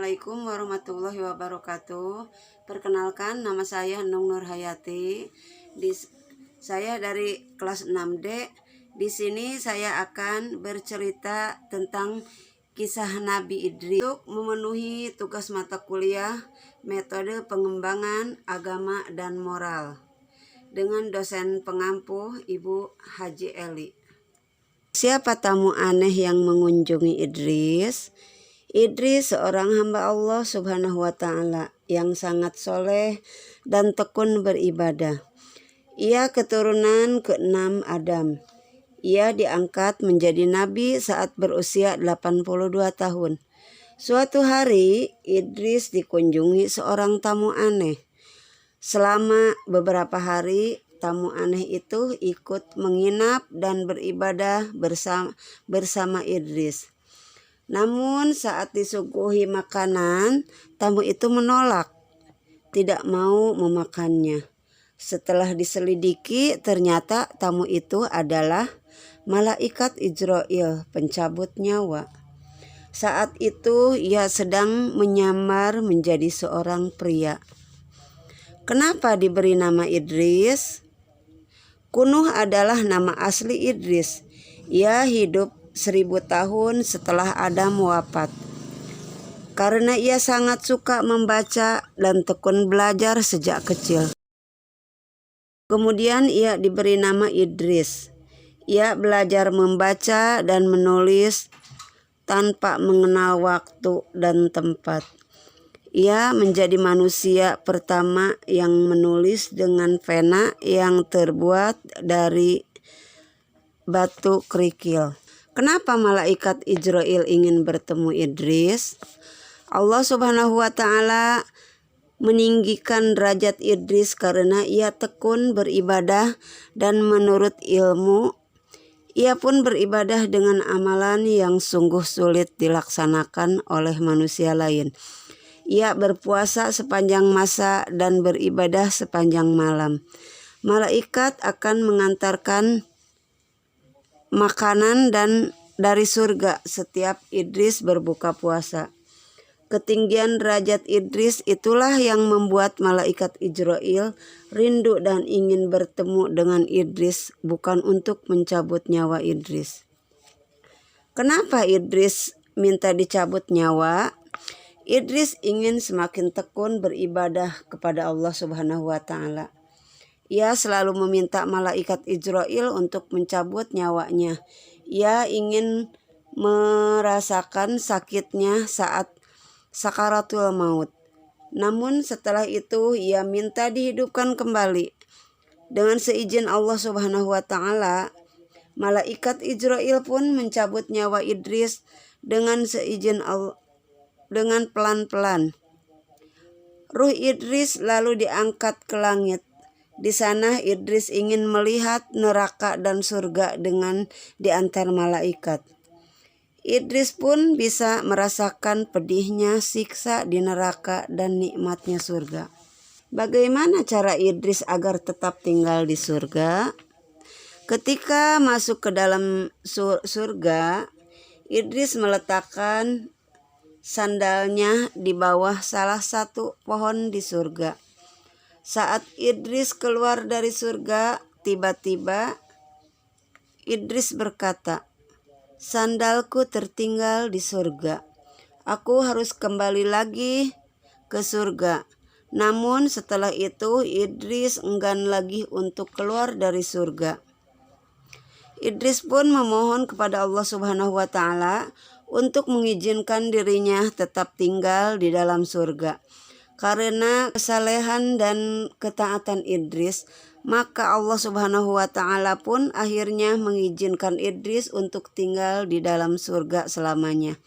Assalamualaikum warahmatullahi wabarakatuh. Perkenalkan, nama saya Nung Nur Hayati. Saya dari kelas 6D. Di sini saya akan bercerita tentang kisah Nabi Idris untuk memenuhi tugas mata kuliah metode pengembangan agama dan moral dengan dosen pengampu Ibu Haji Eli. Siapa tamu aneh yang mengunjungi Idris? Idris seorang hamba Allah Subhanahu wa Ta'ala yang sangat soleh dan tekun beribadah. Ia keturunan ke-6 Adam. Ia diangkat menjadi nabi saat berusia 82 tahun. Suatu hari Idris dikunjungi seorang tamu aneh. Selama beberapa hari tamu aneh itu ikut menginap dan beribadah bersama Idris. Namun saat disuguhi makanan, tamu itu menolak, tidak mau memakannya. Setelah diselidiki, ternyata tamu itu adalah malaikat Israil, pencabut nyawa. Saat itu ia sedang menyamar menjadi seorang pria. Kenapa diberi nama Idris? Kunuh adalah nama asli Idris. Ia hidup 1000 tahun setelah Adam wafat. Karena ia sangat suka membaca dan tekun belajar sejak kecil. Kemudian ia diberi nama Idris. Ia belajar membaca dan menulis tanpa mengenal waktu dan tempat. Ia menjadi manusia pertama yang menulis dengan pena yang terbuat dari batu kerikil. Kenapa malaikat Israil ingin bertemu Idris? Allah Subhanahu wa Ta'ala meninggikan derajat Idris karena ia tekun beribadah dan menurut ilmu ia pun beribadah dengan amalan yang sungguh sulit dilaksanakan oleh manusia lain. Ia berpuasa sepanjang masa dan beribadah sepanjang malam. Malaikat akan mengantarkan makanan dan dari surga setiap Idris berbuka puasa. Ketinggian derajat Idris itulah yang membuat malaikat Israil rindu dan ingin bertemu dengan Idris, bukan untuk mencabut nyawa Idris. Kenapa Idris minta dicabut nyawa? Idris ingin semakin tekun beribadah kepada Allah Subhanahu wa Ta'ala. Ia selalu meminta malaikat Israil untuk mencabut nyawanya. Ia ingin merasakan sakitnya saat sakaratul maut. Namun setelah itu ia minta dihidupkan kembali. Dengan seizin Allah Subhanahu wa Ta'ala, malaikat Israil pun mencabut nyawa Idris dengan seizin Allah, dengan pelan-pelan. Ruh Idris lalu diangkat ke langit. Di sana Idris ingin melihat neraka dan surga dengan diantar malaikat. Idris pun bisa merasakan pedihnya siksa di neraka dan nikmatnya surga. Bagaimana cara Idris agar tetap tinggal di surga? Ketika masuk ke dalam surga, Idris meletakkan sandalnya di bawah salah satu pohon di surga. Saat Idris keluar dari surga, tiba-tiba Idris berkata, "Sandalku tertinggal di surga. Aku harus kembali lagi ke surga." Namun setelah itu Idris enggan lagi untuk keluar dari surga. Idris pun memohon kepada Allah Subhanahu wa Ta'ala untuk mengizinkan dirinya tetap tinggal di dalam surga. Karena kesalehan dan ketaatan Idris, maka Allah Subhanahu wa Ta'ala pun akhirnya mengizinkan Idris untuk tinggal di dalam surga selamanya.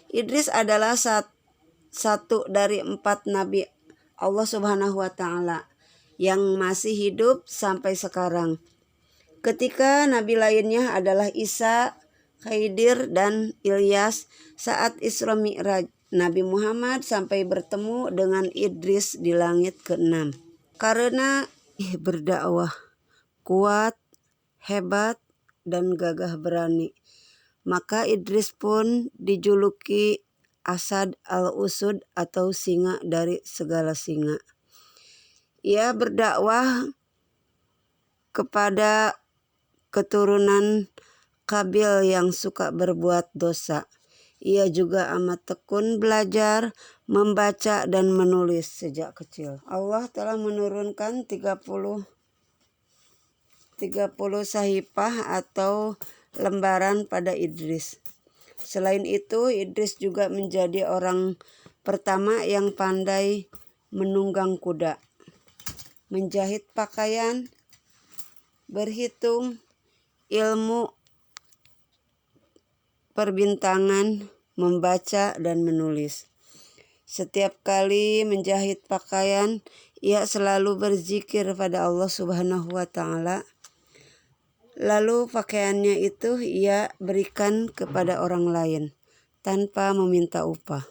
Idris adalah satu dari 4 nabi Allah Subhanahu wa Ta'ala yang masih hidup sampai sekarang. Ketika nabi lainnya adalah Isa, Khidir, dan Ilyas saat Isra Mi'raj. Nabi Muhammad sampai bertemu dengan Idris di langit ke-6. Karena berdakwah kuat, hebat, dan gagah berani, maka Idris pun dijuluki Asad al-Usud atau singa dari segala singa. Ia berdakwah kepada keturunan Qabil yang suka berbuat dosa. Ia juga amat tekun belajar, membaca dan menulis sejak kecil. Allah telah menurunkan 30 sahifah atau lembaran pada Idris. Selain itu, Idris juga menjadi orang pertama yang pandai menunggang kuda, menjahit pakaian, berhitung, ilmu perbintangan, membaca dan menulis. Setiap kali menjahit pakaian, ia selalu berzikir pada Allah Subhanahu wa Ta'ala. Lalu pakaiannya itu ia berikan kepada orang lain tanpa meminta upah.